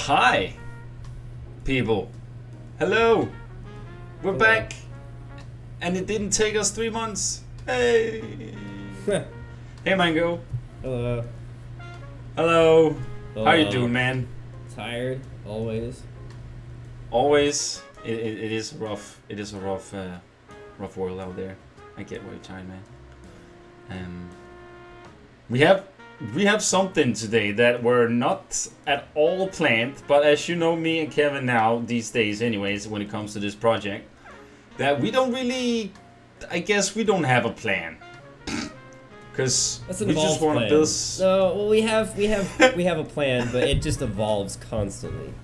Hi, people. Hello. We're back. And it didn't take us 3 months. Hey. Hey, Mango. Hello. Hello. Hello. How you doing, man? Tired, always. Always. It is rough. It is a rough world out there. I get what you're trying, man. We have something today that were not at all planned, but as you know me and Kevin now these days, anyways, when it comes to this project, that we don't really. I guess we don't have a plan. Because we just want to build. No, well, we have a plan, but it just evolves constantly.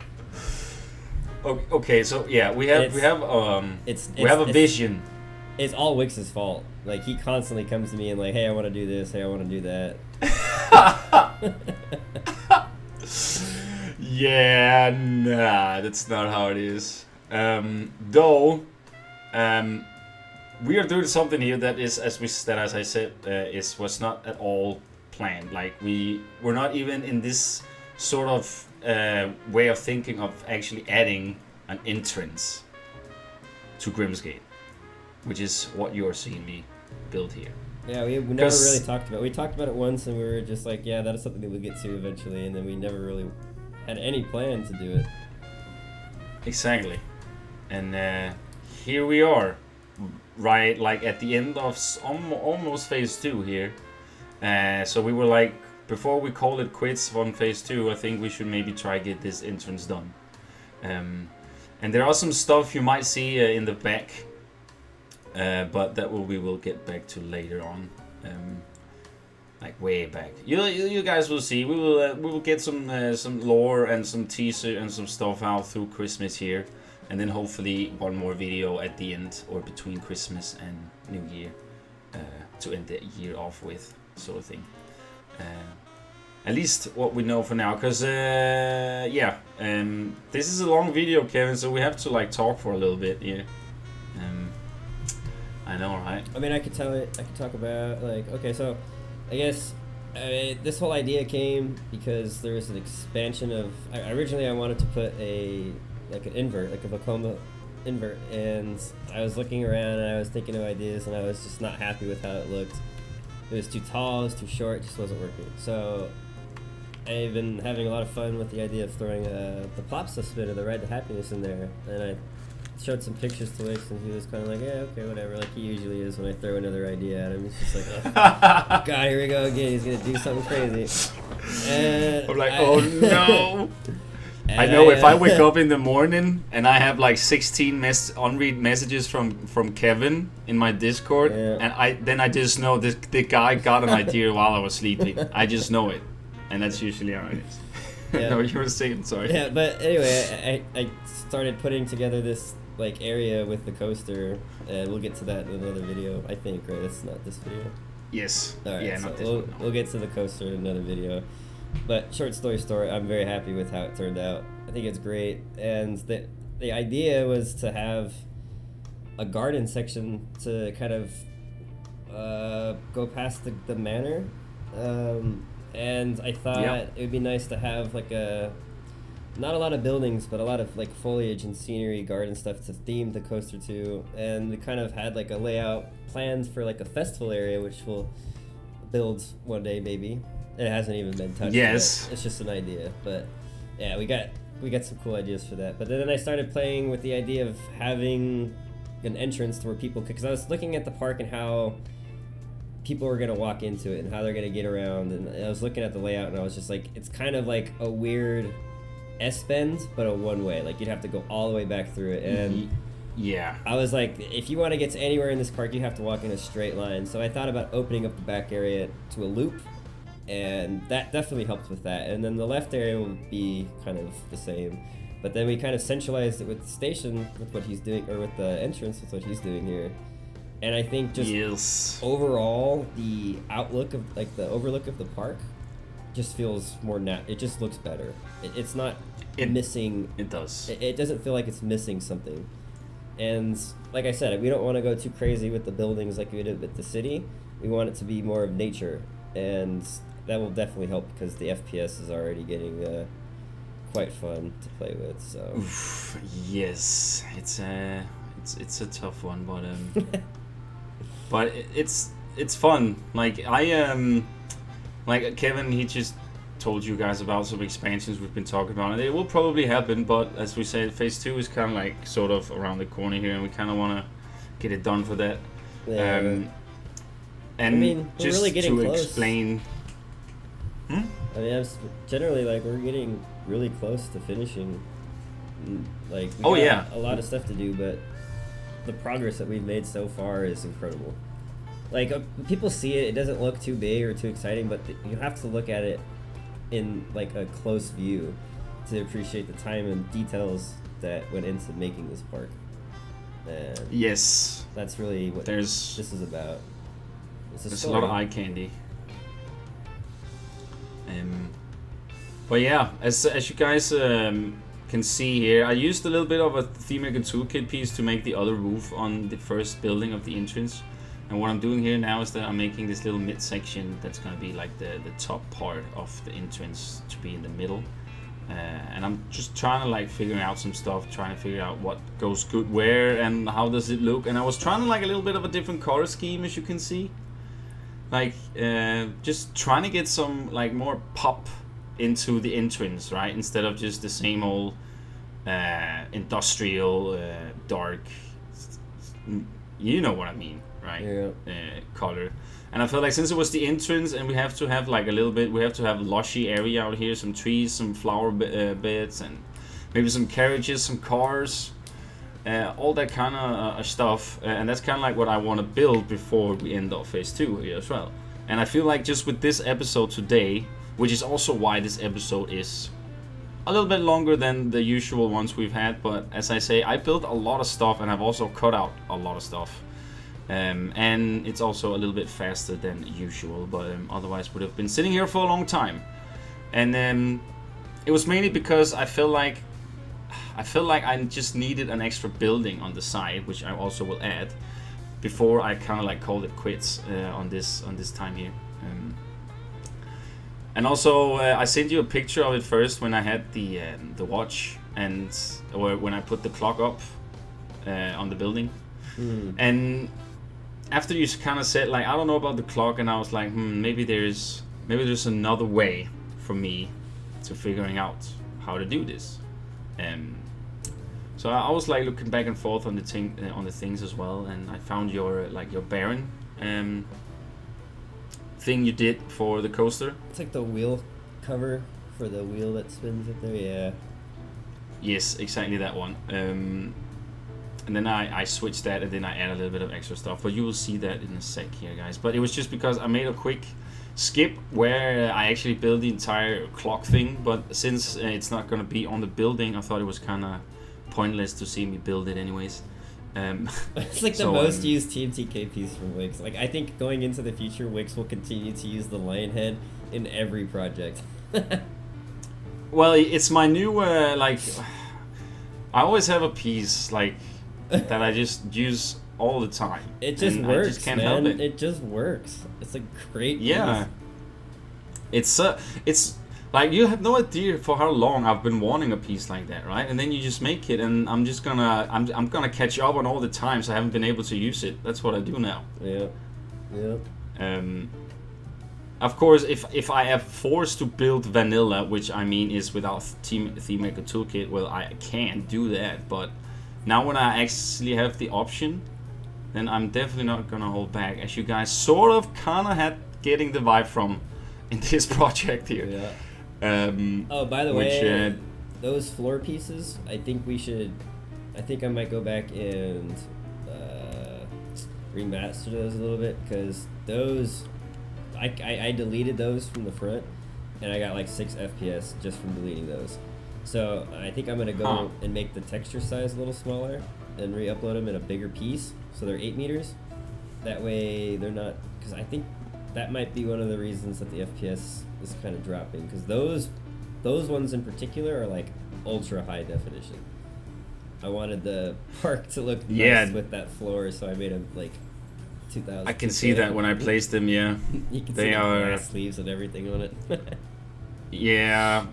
Okay, so yeah, we have a vision. It's all Wik's fault. Like, he constantly comes to me and like, hey, I want to do this. Hey, I want to do that. Yeah, nah, that's not how it is. Though, we are doing something here that is, as I said, was not at all planned. Like we're not even in this sort of way of thinking of actually adding an entrance to Grimsgate, which is what you are seeing me build here. Yeah, we never really talked about it. We talked about it once and we were just like, yeah, that is something that we'll get to eventually, and then we never really had any plan to do it. Exactly. And here we are, right, like at the end of almost phase 2 here. So we were like, before we call it quits on phase 2, I think we should maybe try get this entrance done. And there are some stuff you might see in the back. But that we will get back to later on, like way back. You guys will see. We will get some lore and some teaser and some stuff out through Christmas here, and then hopefully one more video at the end or between Christmas and New Year to end the year off with, sort of thing. At least what we know for now, because this is a long video, Kevin, so we have to like talk for a little bit here. I know, right? I mean, I could talk about, like, okay, so I guess this whole idea came because there was an expansion of. Originally, I wanted to put an invert, like a Vekoma invert, and I was looking around and I was thinking of ideas, and I was just not happy with how it looked. It was too tall, it was too short, it just wasn't working. So I've been having a lot of fun with the idea of throwing the Plaza spin or the Ride to Happiness in there, and I showed some pictures to Wikz, and he was kind of like, yeah, okay, whatever, like he usually is when I throw another idea at him. He's just like, oh, God, here we go again, he's going to do something crazy. And I'm like, oh no. I know if I wake up in the morning and I have like 16 unread messages from Kevin in my Discord, and I just know the guy got an idea while I was sleeping. I just know it, and that's usually how it is. Yeah. No, you were saying, sorry. Yeah, but anyway, I started putting together this like area with the coaster, and we'll get to that in another video, I think, right? That's not this video. Yes. All right, yeah, so not this we'll, one. No. We'll get to the coaster in another video. But short story, I'm very happy with how it turned out. I think it's great, and the idea was to have a garden section to kind of go past the manor, and I thought it would be nice to have like not a lot of buildings, but a lot of like foliage and scenery, garden stuff to theme the coaster to, and we kind of had like a layout planned for like a festival area, which we'll build one day maybe. It hasn't even been touched yet. It's just an idea, but yeah, we got some cool ideas for that. But then I started playing with the idea of having an entrance to where people could, because I was looking at the park and how people were going to walk into it and how they're going to get around, and I was looking at the layout and I was just like, it's kind of like a weird S-bend, but a one-way. Like, you'd have to go all the way back through it, and yeah, I was like, if you want to get to anywhere in this park, you have to walk in a straight line. So I thought about opening up the back area to a loop, and that definitely helped with that. And then the left area will be kind of the same, but then we kind of centralized it with the station, with what he's doing, or with the entrance, with what he's doing here. And I think just overall, the outlook of, like, the overlook of the park just feels more it just looks better. It's not missing. It does. It doesn't feel like it's missing something. And like I said, we don't want to go too crazy with the buildings like we did with the city. We want it to be more of nature, and that will definitely help because the FPS is already getting quite fun to play with. So Oof, yes, it's a tough one, but it's fun. Like like Kevin, he just told you guys about some expansions we've been talking about, and it will probably happen. But as we said, phase 2 is kind of like sort of around the corner here, and we kind of want to get it done for that. yeah. And I mean, we're just really getting to close. explain. I mean, generally, like, we're getting really close to finishing. Like, we got a lot of stuff to do, but the progress that we've made so far is incredible. Like, people see it, it doesn't look too big or too exciting, but you have to look at it in, like, a close view to appreciate the time and details that went into making this park. And Yes, that's really what this is about. there's a lot of eye candy. But yeah, as you guys can see here, I used a little bit of a ThemeMaker toolkit piece to make the other roof on the first building of the entrance. And what I'm doing here now is that I'm making this little midsection that's going to be like the top part of the entrance to be in the middle. And I'm just trying to like figure out some stuff, trying to figure out what goes good where and how does it look. And I was trying to like a little bit of a different color scheme, as you can see. Like just trying to get some like more pop into the entrance, right? Instead of just the same old industrial dark, you know what I mean, right? Yeah. Color. And I felt like since it was the entrance and we have to have like a little bit, we have to have lushy area out here, some trees, some flower beds, and maybe some carriages, some cars, all that kind of stuff. And that's kind of like what I want to build before we end off phase 2 here as well. And I feel like just with this episode today, which is also why this episode is a little bit longer than the usual ones we've had, but as I say, I built a lot of stuff and I've also cut out a lot of stuff. And it's also a little bit faster than usual, but otherwise would have been sitting here for a long time. And it was mainly because I felt like I just needed an extra building on the side, which I also will add, before I kind of like called it quits on this time here. And also I sent you a picture of it first when I had the watch or when I put the clock up on the building. And after you kind of said like I don't know about the clock, and I was like maybe there's another way for me to figuring out how to do this. So I was like looking back and forth on the things as well, and I found your Baron thing you did for the coaster. It's like the wheel cover for the wheel that spins up there. Yeah. Yes, exactly that one. And then I switched that, and then I add a little bit of extra stuff. But you will see that in a sec here, guys. But it was just because I made a quick skip where I actually built the entire clock thing. But since it's not going to be on the building, I thought it was kind of pointless to see me build it anyways. It's like the most used TMTK piece from Wikz. Like I think going into the future, Wikz will continue to use the lion head in every project. Well, it's my new I always have a piece like that I just use all the time. It just works, I just can't man. help it. It just works. It's a great Yeah. piece. It's like you have no idea for how long I've been wanting a piece like that, right? And then you just make it, and I'm gonna catch up on all the times I haven't been able to use it. That's what I do now. Yeah. Of course, if I am forced to build vanilla, which I mean is without ThemeMaker Toolkit, well, I can do that. But now when I actually have the option, then I'm definitely not gonna hold back, as you guys sort of kind of had getting the vibe from in this project here. Yeah. By the way, those floor pieces, I think I might go back and remaster those a little bit, because those, I deleted those from the front, and I got like 6 FPS just from deleting those. So I think I'm going to go and make the texture size a little smaller and re-upload them in a bigger piece, so they're 8 meters. That way they're not, because I think that might be one of the reasons that the FPS is kind of dropping, because those ones in particular are like ultra high definition. I wanted the park to look nice with that floor, so I made them like 2000. I can see that when I placed them. Yeah, you can see the glass sleeves and everything on it. Yeah,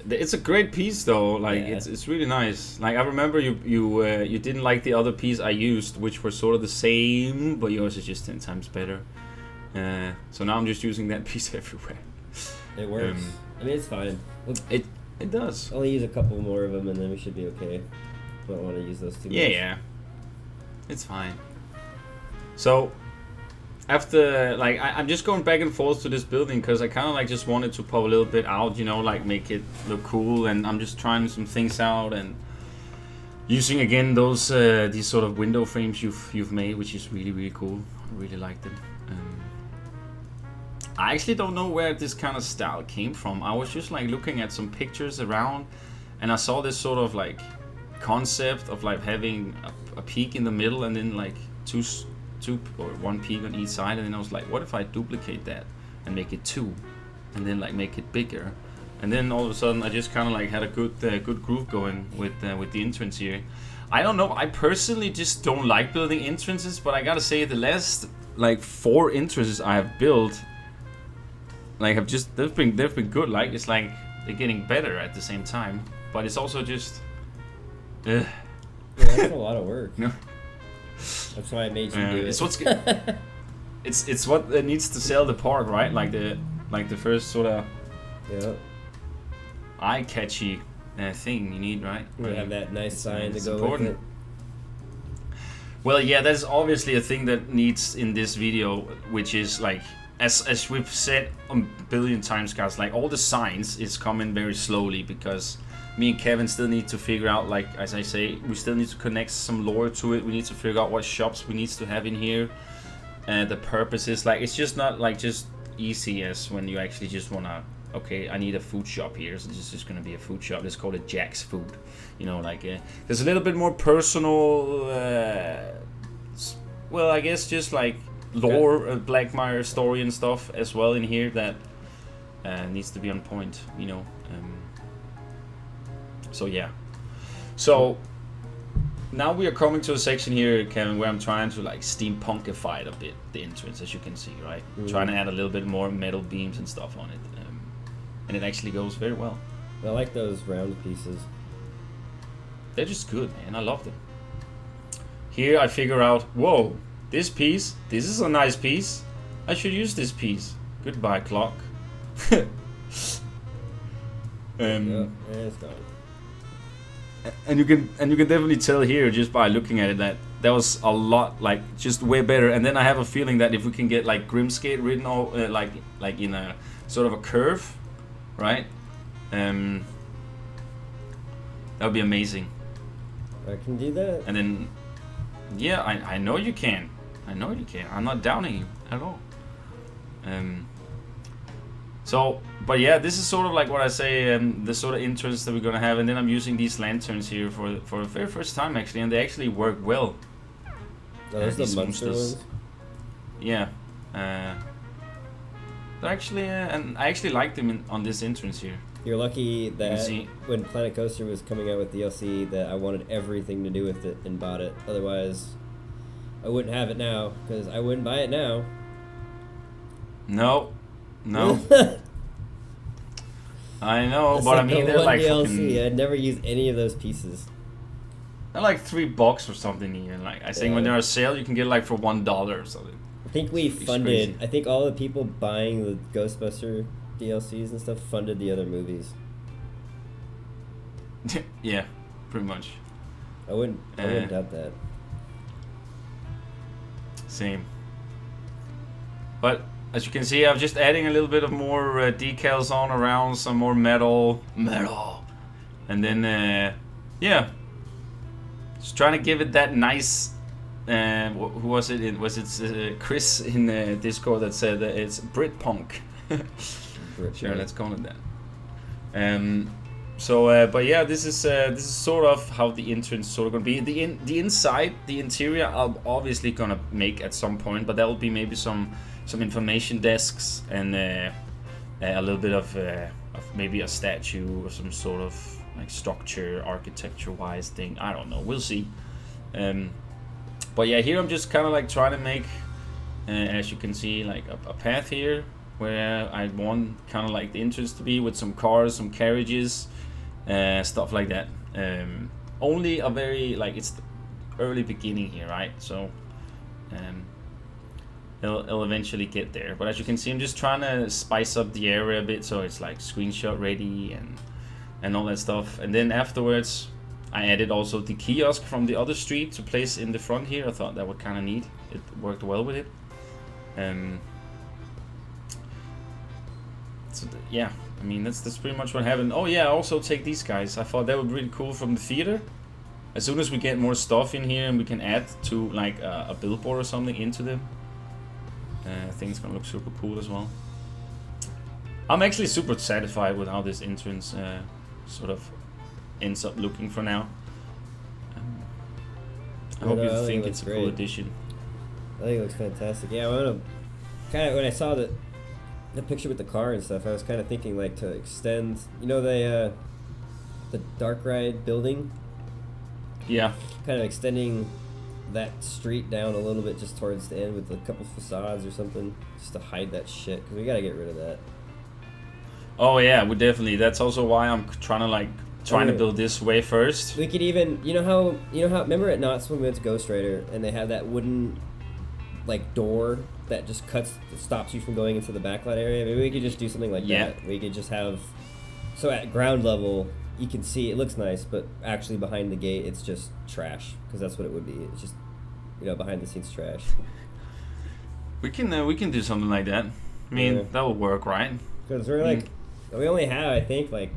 It's a great piece though. Like Yeah. it's really nice. Like I remember you didn't like the other piece I used, which were sort of the same, but yours is just 10 times better. So now I'm just using that piece everywhere. It works. I mean, it's fine. We'll It does. only use a couple more of them, and then we should be okay. Don't want to use those too much. Yeah. It's fine. So after like I'm just going back and forth to this building because I kind of like just wanted to pop a little bit out, you know, like make it look cool, and I'm just trying some things out and using again those these sort of window frames you've made, which is really cool. I really like them. I actually don't know where this kind of style came from. I was just like looking at some pictures around, and I saw this sort of like concept of like having a peak in the middle and then like two or one peak on each side, and then I was like, what if I duplicate that and make it 2 and then like make it bigger, and then all of a sudden I just kind of like had a good groove going with the entrance here. I don't know, I personally just don't like building entrances, but I gotta say the last like 4 entrances I have built like have just they've been good. Like it's like they're getting better at the same time, but it's also just Yeah, that's a lot of work. No. That's why I made you do it. It's what's it's what needs to sell the park, right? Like the first sort of Yeah. eye-catchy thing you need, right? We have that nice sign to it's go important. with it. Well, yeah, that's obviously a thing that needs in this video, which is like, as we've said a billion times, guys, like all the signs is coming very slowly because me and Kevin still need to figure out, like, as I say, we still need to connect some lore to it. We need to figure out what shops we need to have in here. The purposes, like, it's just not like just easy as when you actually just wanna, okay, I need a food shop here, so this is just gonna be a food shop. Let's call it Jack's Food. You know, like, there's a little bit more personal, well, I guess just like lore, Blackmire story and stuff as well in here that needs to be on point, you know. So yeah. So now we are coming to a section here, Kevin, where I'm trying to like steampunkify it a bit, the entrance, as you can see, right? Trying to add a little bit more metal beams and stuff on it, and it actually goes very well. I like those round pieces. They're just good, man. I love them. Here I figure out, whoa, this piece, this is a nice piece. I should use this piece. Goodbye, clock. Yeah, it's gone. And you can definitely tell here just by looking at it that was a lot, like, just way better. And then I have a feeling that if we can get like Grimsgate written all like in a sort of a curve, right? That would be amazing. I can do that. And then, yeah, I know you can. I know you can. I'm not downing you at all. So, but yeah, this is sort of like what I say, the sort of entrance that we're gonna have, and then I'm using these lanterns here for the very first time actually, and they actually work well. Oh, those These the monster monsters. ones? Yeah, they're actually, and I actually like them on this entrance here. You're lucky that see. when Planet Coaster was coming out with DLC that I wanted everything to do with it and bought it. Otherwise, I wouldn't have it now, because I wouldn't buy it now. No. I know, That's but I like mean the they're one like DLC. fucking, I'd never use any of those pieces. they're like $3 or something here. Like I think when they're on sale, you can get like for $1 or something. I think we It's funded. crazy. I think all the people buying the Ghostbuster DLCs and stuff funded the other movies. Yeah, pretty much. I wouldn't doubt that. Same. But as you can see, I'm just adding a little bit of more decals on around, some more metal, and then yeah, just trying to give it that nice. Who was it? Was it Chris in Discord that said that it's Britpunk? Sure, let's call it that. So, but yeah, this is sort of how the entrance sort of gonna be. The inside, the interior, I'm obviously gonna make at some point, but that will be maybe some information desks and a little bit of maybe a statue or some sort of like structure, architecture-wise thing. I don't know. We'll see. But yeah, here I'm just kind of like trying to make, as you can see, like a path here, where I want kind of like the entrance to be, with some cars, some carriages, stuff like that. Only a very like it's the early beginning here, right? So it'll eventually get there. But as you can see, I'm just trying to spice up the area a bit, so it's like screenshot ready and all that stuff. And then afterwards, I added also the kiosk from the other street to place in the front here. I thought that would kind of neat. It worked well with it. So yeah, I mean that's pretty much what happened. Oh yeah, I also take these guys. I thought that would be really cool from the theater. As soon as we get more stuff in here and we can add to like a billboard or something into them, I think it's gonna look super cool as well. I'm actually super satisfied with how this entrance sort of ends up looking for now. I hope you think it's a cool addition. I think it looks fantastic. Yeah, when I saw the picture with the car and stuff, I was kind of thinking like to extend, you know, the dark ride building. Yeah. Kind of extending that street down a little bit just towards the end with a couple facades or something, just to hide that shit, because we gotta get rid of that. Oh yeah, we definitely. That's also why I'm trying to build this way first. We could even, you know how remember at Knott's when we went to Ghost Rider and they had that wooden like door that just stops you from going into the backlot area? Maybe we could just do something like that. We could just have, so at ground level you can see it looks nice, but actually behind the gate it's just trash, because that's what it would be. It's just, you know, behind the scenes trash. We can do something like that. I mean, that will work, right? Because we're like, we only have, I think, like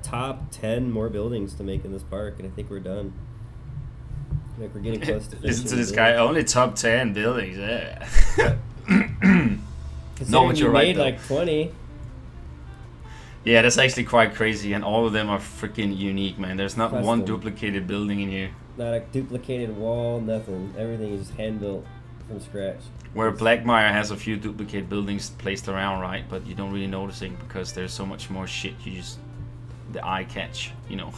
top 10 more buildings to make in this park, and I think we're done. Like we're getting close to. Listen to this guy. Only top 10 buildings. Yeah. No, but you're right. Like 20. Yeah, that's actually quite crazy, and all of them are freaking unique, man. There's not Custom. one duplicated building in here. Not a duplicated wall, nothing. Everything is hand built from scratch. Where Blackmire has a few duplicate buildings placed around, right? But you don't really notice it because there's so much more shit. You just the eye catch, you know.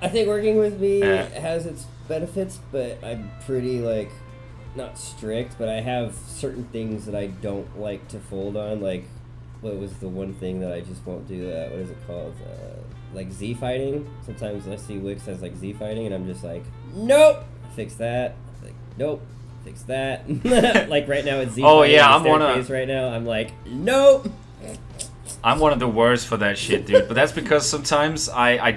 I think working with me has its benefits, but I'm pretty like not strict, but I have certain things that I don't like to fold on. Like, what was the one thing that I just won't do that? What is it called? Like Z fighting. Sometimes I see Wikz has like Z fighting, and I'm just like, nope, fix that. Like, nope, fix that. Like right now it's Z fighting. Oh yeah, right now. I'm like, nope. I'm one of the worst for that shit, dude. But that's because sometimes I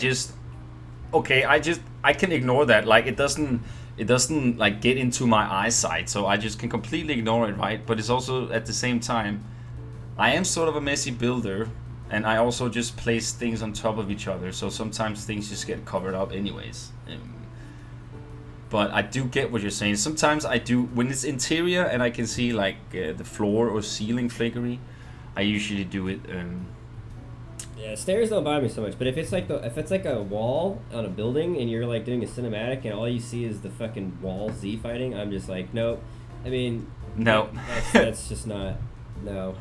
can ignore that. Like it doesn't like get into my eyesight, so I just can completely ignore it, right? But it's also at the same time, I am sort of a messy builder, and I also just place things on top of each other, so sometimes things just get covered up anyways. But I do get what you're saying. Sometimes I do, when it's interior and I can see like the floor or ceiling flickery, I usually do it. Yeah, stairs don't bother me so much, but if it's like a wall on a building and you're like doing a cinematic and all you see is the fucking wall Z fighting, I'm just like, nope. I mean, no, that's just not. No,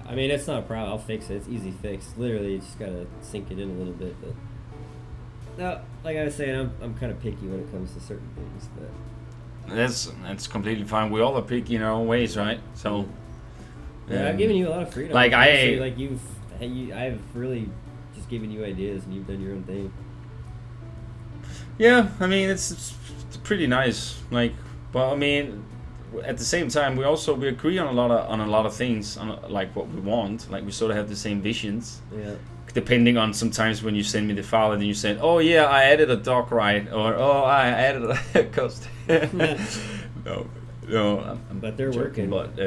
I mean it's not a problem. I'll fix it. It's easy fix. Literally, you just gotta sink it in a little bit. But no, like I was saying, I'm kind of picky when it comes to certain things. But that's completely fine. We all are picky in our own ways, right? So yeah, I've given you a lot of freedom. Like I've really just given you ideas and you've done your own thing. Yeah, I mean it's pretty nice. Like, but I mean, at the same time, we agree on a lot of things, on like what we want. Like we sort of have the same visions. Yeah. Depending on sometimes when you send me the file and then you said, oh yeah, I added a dock ride, or oh I added a coast. No, but they're joking, working. But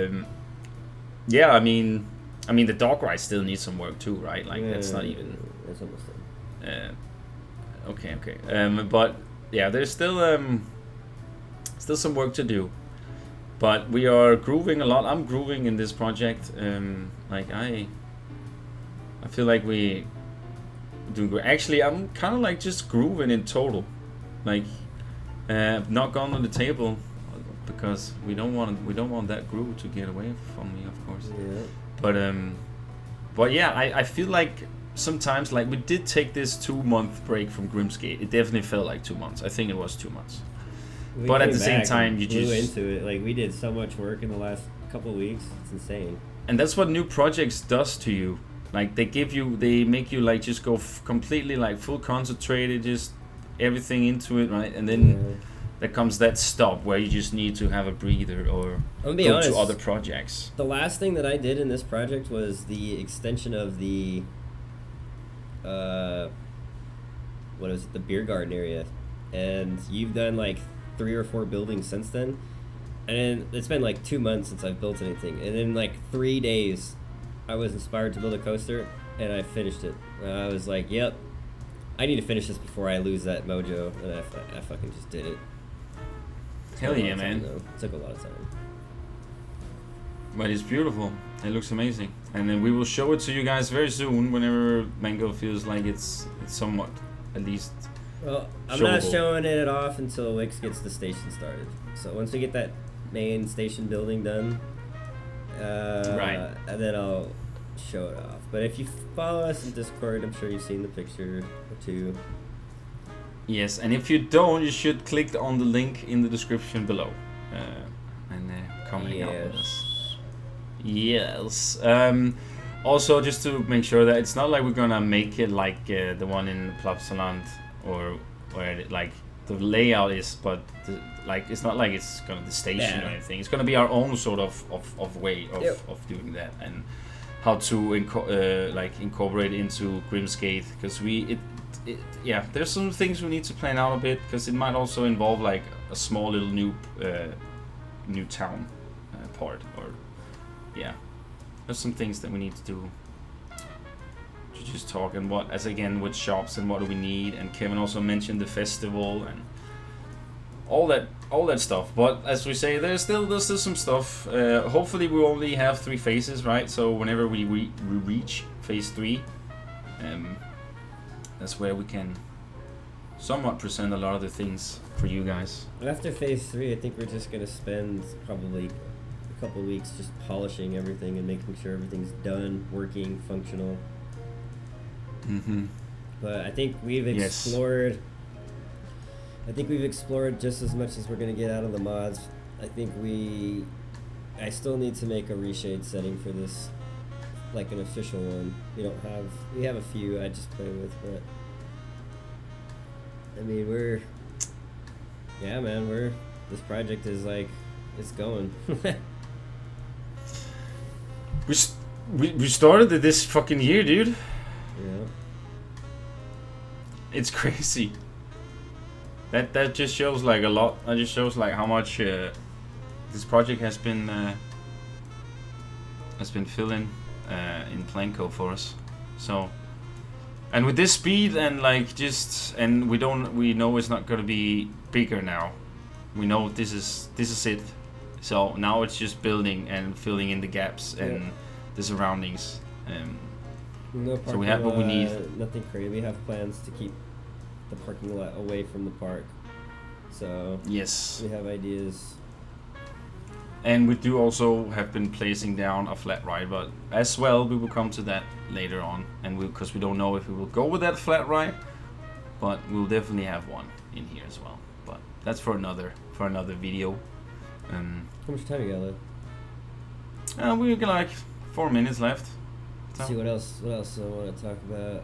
yeah, I mean the dock ride still needs some work too, right? Like that's not even. That's almost done. Okay. But yeah, there's still some work to do. But we are grooving a lot. I'm grooving in this project. Like I feel like we doing great. Actually, I'm kind of like just grooving in total. Like not gone on the table because we don't want that groove to get away from me, of course. Yeah. But yeah, I feel like sometimes like we did take this 2-month break from Grimsgate. It definitely felt like 2 months. I think it was 2 months. But at the same time, you blew just into it. Like we did so much work in the last couple of weeks. It's insane. and that's what new projects does to you. Like they make you like just go completely like full concentrated, just everything into it, right? And then there comes that stop where you just need to have a breather or I'm gonna be go honest, to other projects. the last thing that I did in this project was the extension of the what is it, the beer garden area, and you've done like 3 or 4 buildings since then, and it's been like 2 months since I've built anything, and in like 3 days I was inspired to build a coaster and I finished it. I was like, yep, I need to finish this before I lose that mojo, and I fucking just did it. Hell yeah, man. It took a lot of time. But it's beautiful. It looks amazing. And then we will show it to you guys very soon whenever Mango feels like it's somewhat, at least, well, I'm showable. not showing it off until Wikz gets the station started. So once we get that main station building done, right, and then I'll show it off. But if you follow us in Discord, I'm sure you've seen the picture or two. Yes, and if you don't, you should click on the link in the description below and come hang out with us. Yes. Also, just to make sure that it's not like we're gonna make it like the one in Plaza or where it, like the layout is, but like it's not like it's gonna the station or anything. It's gonna be our own sort of way of doing that, and how to incorporate into Grimsgate, because yeah, there's some things we need to plan out a bit, because it might also involve like a small little new town part, or yeah, there's some things that we need to do to just talk, and with shops and what do we need, and Kevin also mentioned the festival and all that stuff. But as we say, there's still some stuff. Hopefully we only have 3 phases, right? So whenever we reach phase 3, that's where we can somewhat present a lot of the things for you guys. After phase 3, I think we're just gonna spend probably a couple weeks just polishing everything and making sure everything's done, working, functional. Mm-hmm. But I think we've explored. I think we've explored just as much as we're gonna get out of the mods. I still need to make a reshade setting for this, like an official one. We have a few I just play with, but I mean this project is like, it's going. we started it this fucking year, dude. Yeah. It's crazy. That just shows like a lot. That just shows like how much this project has been filling in Planco for us. So, and with this speed and like we know it's not gonna be bigger now. We know this is it. So now it's just building and filling in the gaps and the surroundings. No parking, so we have what we need. Nothing crazy. We have plans to keep the parking lot away from the park. So yes, we have ideas. And we do also have been placing down a flat ride, but as well we will come to that later on, and because we don't know if we will go with that flat ride, but we'll definitely have one in here as well. But that's for another video. How much time you got left? We got like 4 minutes left. So. Let's see what else I want to talk about.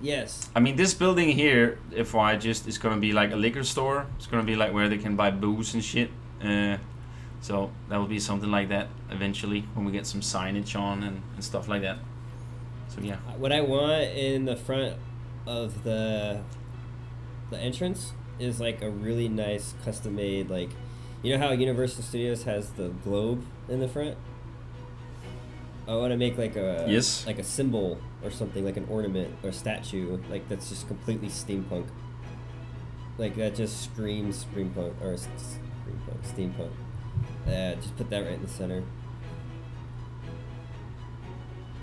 Yes. I mean, this building here, is gonna be like a liquor store. It's gonna be like where they can buy booze and shit. So that will be something like that eventually when we get some signage on and stuff like that. So yeah. What I want in the front of the entrance is like a really nice custom made, like, you know how Universal Studios has the globe in the front? I want to make like a symbol or something, like an ornament or statue, like that's just completely steampunk. Like that just screams steampunk. Just put that right in the center.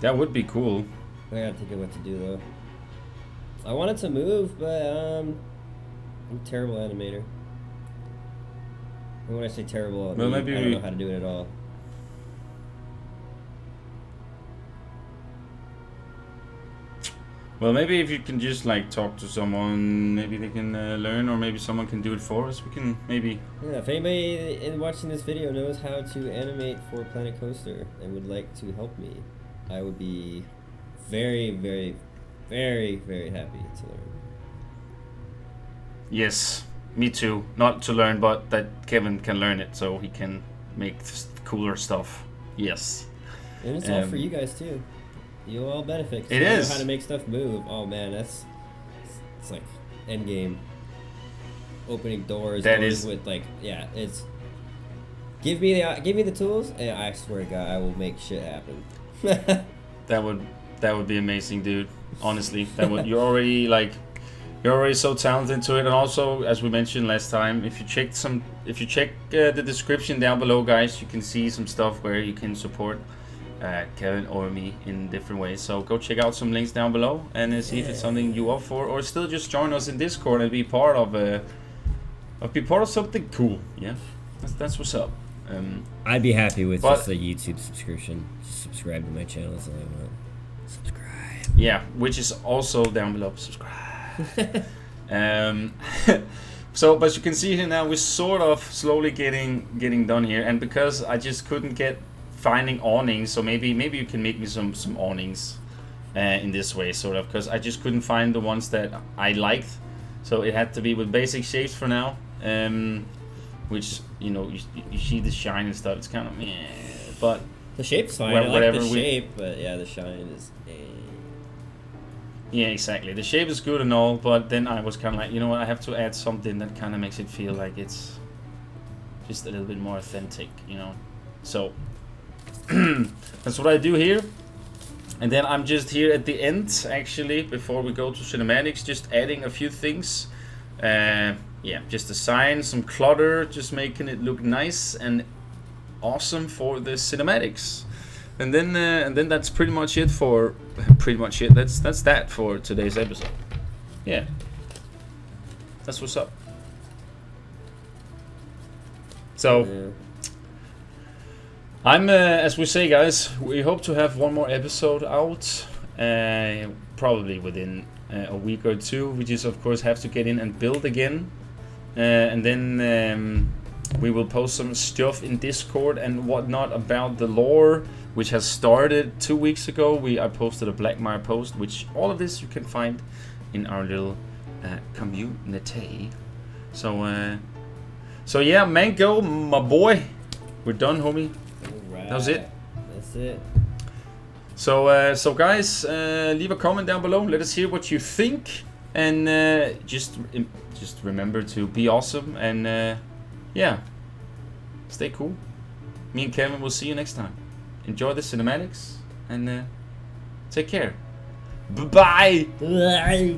That would be cool. I gotta think of what to do though. I want it to move, but I'm a terrible animator. And when I say terrible, I don't know how to do it at all. Well, maybe if you can just like talk to someone, maybe they can learn, or maybe someone can do it for us. We can maybe. Yeah, if anybody in watching this video knows how to animate for Planet Coaster and would like to help me, I would be very, very, very, very happy to learn. Yes, me too. Not to learn, but that Kevin can learn it so he can make cooler stuff. Yes. And it's all for you guys too. You'll all benefit. It you is. know how to make stuff move. Oh man, it's like end game. Opening doors. That doors is with like it's. Give me the tools, and I swear to God, I will make shit happen. that would be amazing, dude. Honestly, that would. You're already so talented into it, and also as we mentioned last time, if you check the description down below, guys, you can see some stuff where you can support Kevin or me in different ways. So go check out some links down below and see if it's something you up for, or still just join us in Discord and be part of something cool. Yeah, that's what's up. I'd be happy with just a YouTube subscription. Just subscribe to my channel, that's all I want. Subscribe. Yeah, which is also down below. Subscribe. So, but you can see here now we're sort of slowly getting done here, and because I just couldn't get finding awnings, so maybe you can make me some awnings in this way, sort of, because I just couldn't find the ones that I liked, so it had to be with basic shapes for now, which you see the shine and stuff, it's kind of but the shape's fine. I like the shape, but yeah, the shine is yeah, exactly. The shape is good and all, but then I was kind of like, you know what, I have to add something that kind of makes it feel like it's just a little bit more authentic, so that's what I do here. And then I'm just here at the end, actually, before we go to cinematics, just adding a few things. Just a sign, some clutter, just making it look nice and awesome for the cinematics. And then that's pretty much it for that's that for today's episode. Yeah, that's what's up. So I'm as we say, guys, we hope to have one more episode out, probably within a week or two. We just of course have to get in and build again, and then we will post some stuff in Discord and whatnot about the lore, which has started 2 weeks ago. I posted a Black Mire post, which all of this you can find in our little community. So yeah, Mango, my boy, we're done, homie. Alright. That was it. That's it. So guys, leave a comment down below. Let us hear what you think, and just remember to be awesome, and stay cool. Me and Kevin will see you next time. Enjoy the cinematics, and take care. Bye-bye. Bye.